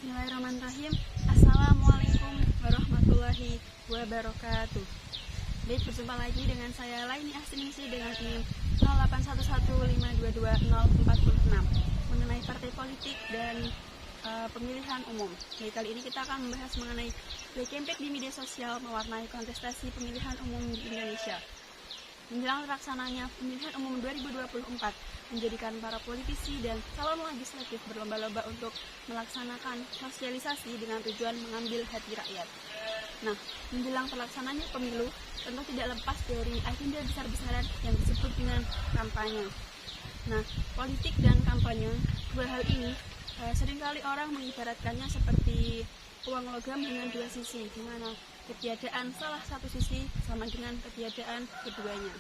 Bismillahirrahmanirrahim. Assalamualaikum warahmatullahi wabarakatuh. Baik, berjumpa lagi dengan saya Laini Asningsi dengan NIM 0811522046 mengenai partai politik dan pemilihan umum. Jadi kali ini kita akan membahas mengenai black campaign di media sosial mewarnai kontestasi pemilihan umum di Indonesia. Menjelang terlaksananya pemilihan umum 2024 menjadikan para politisi dan calon legislatif berlomba-lomba untuk melaksanakan sosialisasi dengan tujuan mengambil hati rakyat. Nah, menjelang terlaksananya pemilu tentu tidak lepas dari agenda besar-besaran yang disebut dengan kampanye. Nah, politik dan kampanye, dua hal ini seringkali orang mengibaratkannya seperti uang logam dengan dua sisi, di mana ketiadaan salah satu sisi sama dengan ketiadaan keduanya.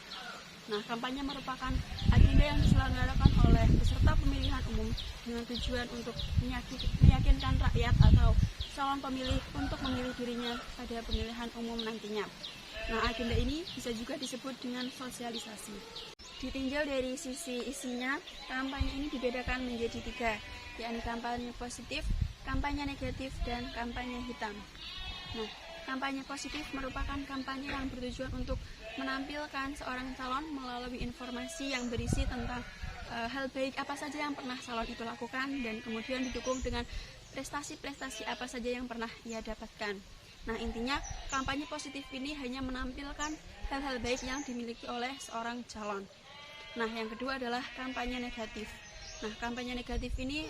Nah, kampanye merupakan agenda yang diselenggarakan oleh peserta pemilihan umum dengan tujuan untuk meyakinkan rakyat atau calon pemilih untuk memilih dirinya pada pemilihan umum nantinya. Nah, agenda ini bisa juga disebut dengan sosialisasi. Ditinjau dari sisi isinya, kampanye ini dibedakan menjadi tiga, yakni kampanye positif, kampanye negatif, dan kampanye hitam. Nah, kampanye positif merupakan kampanye yang bertujuan untuk menampilkan seorang calon melalui informasi yang berisi tentang hal baik apa saja yang pernah calon itu lakukan dan kemudian didukung dengan prestasi-prestasi apa saja yang pernah ia dapatkan. Nah, intinya kampanye positif ini hanya menampilkan hal-hal baik yang dimiliki oleh seorang calon. Nah, yang kedua adalah kampanye negatif. Nah, kampanye negatif ini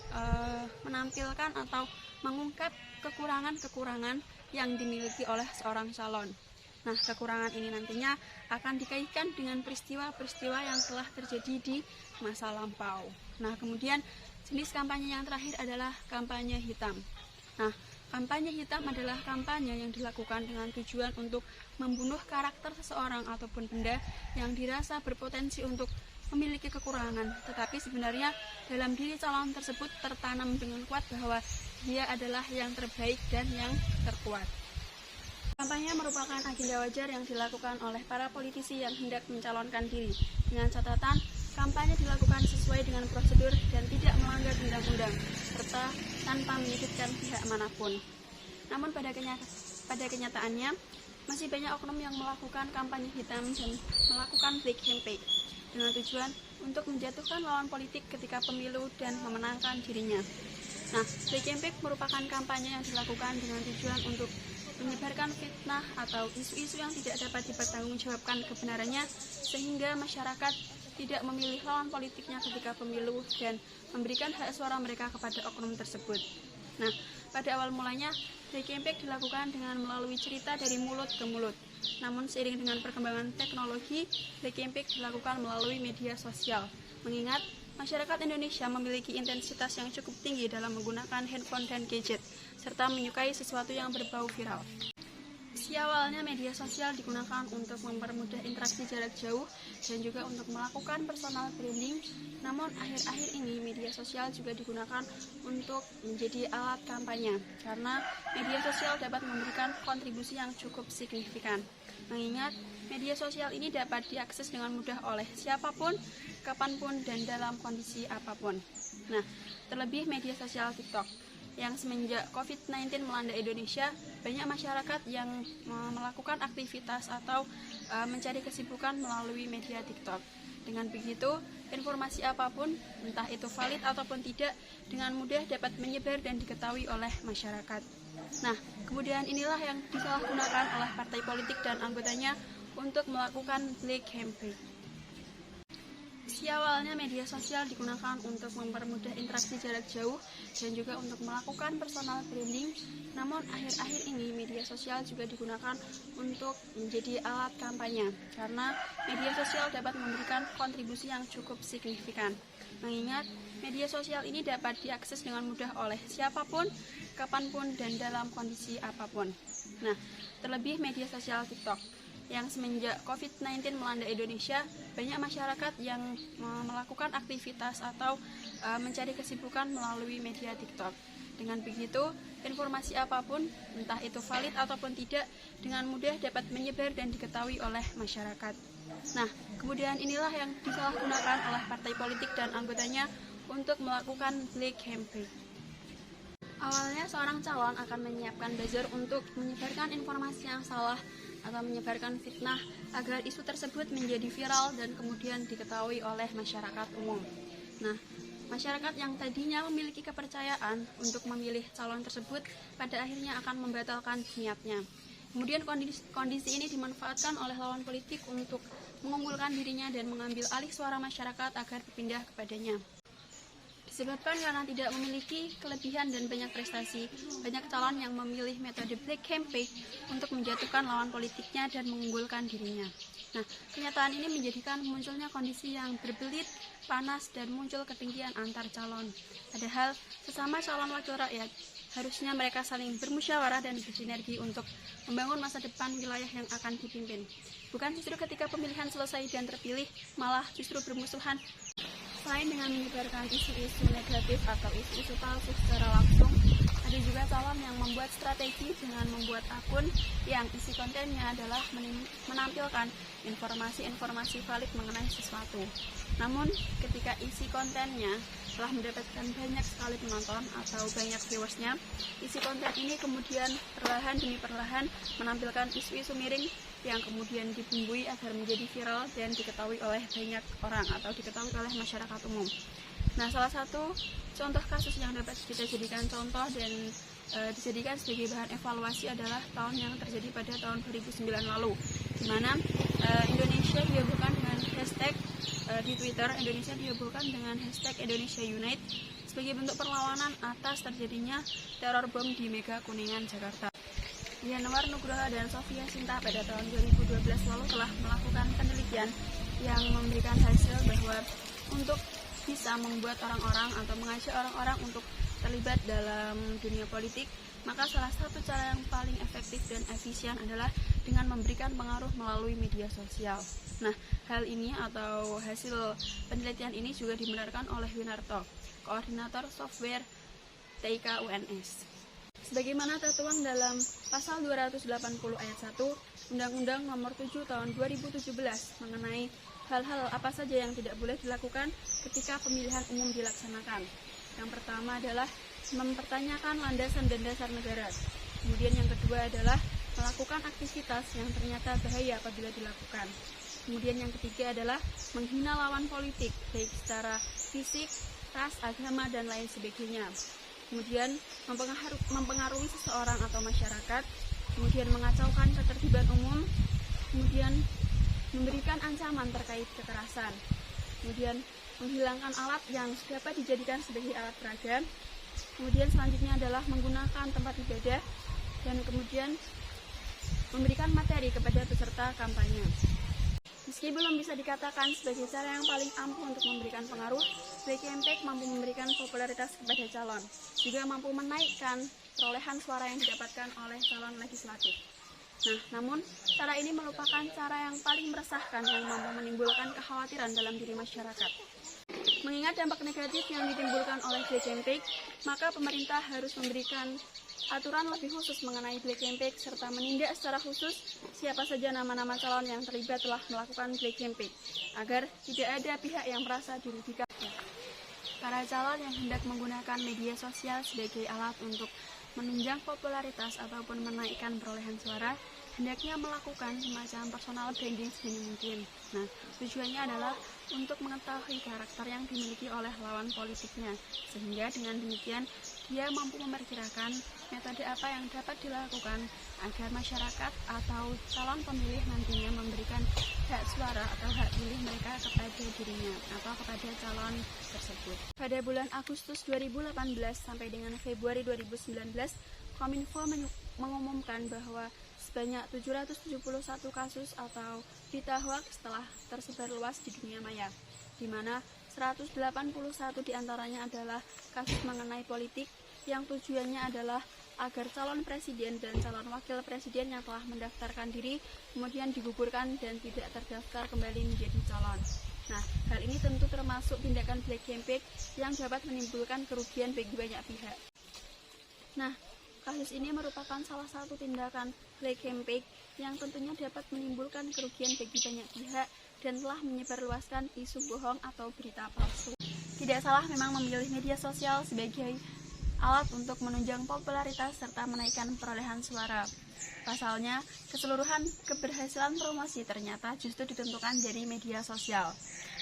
menampilkan atau mengungkap kekurangan-kekurangan yang dimiliki oleh seorang calon. Nah, kekurangan ini nantinya akan dikaitkan dengan peristiwa-peristiwa yang telah terjadi di masa lampau. Nah, kemudian jenis kampanye yang terakhir adalah kampanye hitam. Nah, kampanye hitam adalah kampanye yang dilakukan dengan tujuan untuk membunuh karakter seseorang ataupun benda yang dirasa berpotensi untuk memiliki kekurangan, tetapi sebenarnya dalam diri calon tersebut tertanam dengan kuat bahwa dia adalah yang terbaik dan yang terkuat. Kampanye merupakan agenda wajar yang dilakukan oleh para politisi yang hendak mencalonkan diri. Dengan catatan, kampanye dilakukan sesuai dengan prosedur dan tidak melanggar undang-undang, serta tanpa menyudutkan pihak manapun. Namun pada kenyataannya, masih banyak oknum yang melakukan kampanye hitam dan melakukan black campaign dengan tujuan untuk menjatuhkan lawan politik ketika pemilu dan memenangkan dirinya. Nah, black campaign merupakan kampanye yang dilakukan dengan tujuan untuk menyebarkan fitnah atau isu-isu yang tidak dapat dipertanggungjawabkan kebenarannya sehingga masyarakat tidak memilih lawan politiknya ketika pemilu dan memberikan hak suara mereka kepada oknum tersebut. Nah, pada awal mulanya, black campaign dilakukan dengan melalui cerita dari mulut ke mulut. Namun seiring dengan perkembangan teknologi, black campaign dilakukan melalui media sosial. Mengingat masyarakat Indonesia memiliki intensitas yang cukup tinggi dalam menggunakan handphone dan gadget, serta menyukai sesuatu yang berbau viral. Awalnya media sosial digunakan untuk mempermudah interaksi jarak jauh dan juga untuk melakukan personal branding. Namun akhir-akhir ini media sosial juga digunakan untuk menjadi alat kampanye karena media sosial dapat memberikan kontribusi yang cukup signifikan. Mengingat media sosial ini dapat diakses dengan mudah oleh siapapun, kapanpun, dan dalam kondisi apapun. Nah, terlebih media sosial TikTok yang semenjak COVID-19 melanda Indonesia, banyak masyarakat yang melakukan aktivitas atau mencari kesibukan melalui media TikTok. Dengan begitu, informasi apapun, entah itu valid ataupun tidak, dengan mudah dapat menyebar dan diketahui oleh masyarakat. Nah, kemudian inilah yang disalahgunakan oleh partai politik dan anggotanya untuk melakukan black campaign. Awalnya media sosial digunakan untuk mempermudah interaksi jarak jauh dan juga untuk melakukan personal branding. Namun akhir-akhir ini media sosial juga digunakan untuk menjadi alat kampanye karena media sosial dapat memberikan kontribusi yang cukup signifikan. Mengingat media sosial ini dapat diakses dengan mudah oleh siapapun, kapanpun, dan dalam kondisi apapun. Nah, terlebih media sosial TikTok yang semenjak COVID-19 melanda Indonesia, banyak masyarakat yang melakukan aktivitas atau mencari kesibukan melalui media TikTok. Dengan begitu, informasi apapun, entah itu valid ataupun tidak, dengan mudah dapat menyebar dan diketahui oleh masyarakat. Nah, kemudian inilah yang disalahgunakan oleh partai politik dan anggotanya untuk melakukan black campaign. Awalnya seorang calon akan menyiapkan buzzer untuk menyebarkan informasi yang salah atau menyebarkan fitnah agar isu tersebut menjadi viral dan kemudian diketahui oleh masyarakat umum. Nah, masyarakat yang tadinya memiliki kepercayaan untuk memilih calon tersebut pada akhirnya akan membatalkan niatnya. Kemudian kondisi ini dimanfaatkan oleh lawan politik untuk mengunggulkan dirinya dan mengambil alih suara masyarakat agar berpindah kepadanya. Disebabkan karena tidak memiliki kelebihan dan banyak prestasi, banyak calon yang memilih metode black campaign untuk menjatuhkan lawan politiknya dan mengunggulkan dirinya. Nah, kenyataan ini menjadikan munculnya kondisi yang berbelit, panas, dan muncul ketinggian antar calon. Padahal, sesama calon wakil rakyat, harusnya mereka saling bermusyawarah dan bersinergi untuk membangun masa depan wilayah yang akan dipimpin. Bukan justru ketika pemilihan selesai dan terpilih, malah justru bermusuhan. Selain dengan menyebarkan isu-isu negatif atau isu-isu palsu secara langsung, ada juga calon yang membuat strategi dengan membuat akun yang isi kontennya adalah menampilkan informasi-informasi valid mengenai sesuatu. Namun, ketika isi kontennya telah mendapatkan banyak sekali penonton atau banyak viewersnya, isi konten ini kemudian perlahan demi perlahan menampilkan isu-isu miring yang kemudian dibumbui agar menjadi viral dan diketahui oleh banyak orang atau diketahui oleh masyarakat umum. Nah, salah satu contoh kasus yang dapat kita jadikan contoh dan dijadikan sebagai bahan evaluasi adalah tahun yang terjadi pada tahun 2009 lalu, di mana Indonesia dihebohkan dengan hashtag di Twitter, Indonesia dihebohkan dengan hashtag Indonesia Unite sebagai bentuk perlawanan atas terjadinya teror bom di Mega Kuningan, Jakarta. Yanuar Nugroho dan Sofia Sinta pada tahun 2012 lalu telah melakukan penelitian yang memberikan hasil bahwa untuk bisa membuat orang-orang atau mengajak orang-orang untuk terlibat dalam dunia politik, maka salah satu cara yang paling efektif dan efisien adalah dengan memberikan pengaruh melalui media sosial. Nah, hal ini atau hasil penelitian ini juga dibenarkan oleh Winarto, koordinator software TIK UNS. Sebagaimana tertuang dalam pasal 280 ayat 1 Undang-Undang Nomor 7 Tahun 2017 mengenai hal-hal apa saja yang tidak boleh dilakukan ketika pemilihan umum dilaksanakan. Yang pertama adalah mempertanyakan landasan dan dasar negara. Kemudian yang kedua adalah melakukan aktivitas yang ternyata bahaya apabila dilakukan. Kemudian yang ketiga adalah menghina lawan politik, baik secara fisik, ras, agama, dan lain sebagainya. Kemudian mempengaruhi seseorang atau masyarakat, kemudian mengacaukan ketertiban umum, kemudian memberikan ancaman terkait kekerasan, kemudian menghilangkan alat yang dapat dijadikan sebagai alat peraga, kemudian selanjutnya adalah menggunakan tempat ibadah, dan kemudian memberikan materi kepada peserta kampanye. Meski belum bisa dikatakan sebagai cara yang paling ampuh untuk memberikan pengaruh, black campaign mampu memberikan popularitas kepada calon, juga mampu menaikkan perolehan suara yang didapatkan oleh calon legislatif. Nah, namun cara ini merupakan cara yang paling meresahkan yang mampu menimbulkan kekhawatiran dalam diri masyarakat. Mengingat dampak negatif yang ditimbulkan oleh black campaign, maka pemerintah harus memberikan aturan lebih khusus mengenai black campaign serta menindak secara khusus siapa saja nama-nama calon yang terlibat telah melakukan black campaign agar tidak ada pihak yang merasa dirugikan. Para calon yang hendak menggunakan media sosial sebagai alat untuk menunjang popularitas ataupun menaikkan perolehan suara hendaknya melakukan semacam personal branding sedini mungkin. Nah, tujuannya adalah untuk mengetahui karakter yang dimiliki oleh lawan politiknya, sehingga dengan demikian dia mampu memperkirakan metode apa yang dapat dilakukan agar masyarakat atau calon pemilih nantinya memberikan hak suara atau hak pilih mereka kepada dirinya atau kepada calon tersebut. Pada bulan Agustus 2018 sampai dengan Februari 2019, Kominfo mengumumkan bahwa sebanyak 771 kasus atau berita hoax telah tersebar luas di dunia maya, di mana 181 diantaranya adalah kasus mengenai politik yang tujuannya adalah agar calon presiden dan calon wakil presiden yang telah mendaftarkan diri kemudian digugurkan dan tidak terdaftar kembali menjadi calon. Nah, hal ini tentu termasuk tindakan black campaign yang dapat menimbulkan kerugian bagi banyak pihak. Nah, kasus ini merupakan salah satu tindakan black campaign yang tentunya dapat menimbulkan kerugian bagi banyak pihak dan telah menyebarluaskan isu bohong atau berita palsu. Tidak salah memang memilih media sosial sebagai alat untuk menunjang popularitas serta menaikkan perolehan suara. Pasalnya, keseluruhan keberhasilan promosi ternyata justru ditentukan dari media sosial.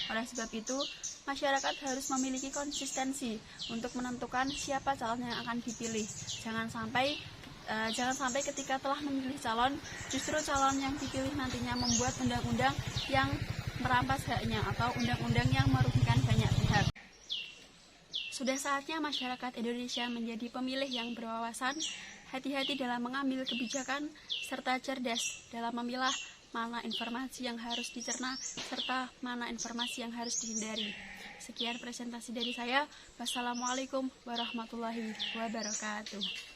Oleh sebab itu, masyarakat harus memiliki konsistensi untuk menentukan siapa calon yang akan dipilih. Jangan sampai ketika telah memilih calon, justru calon yang dipilih nantinya membuat undang-undang yang merampas haknya atau undang-undang yang merugikan banyak pihak. Sudah saatnya masyarakat Indonesia menjadi pemilih yang berwawasan, hati-hati dalam mengambil kebijakan, serta cerdas dalam memilah mana informasi yang harus dicerna, serta mana informasi yang harus dihindari. Sekian presentasi dari saya. Wassalamualaikum warahmatullahi wabarakatuh.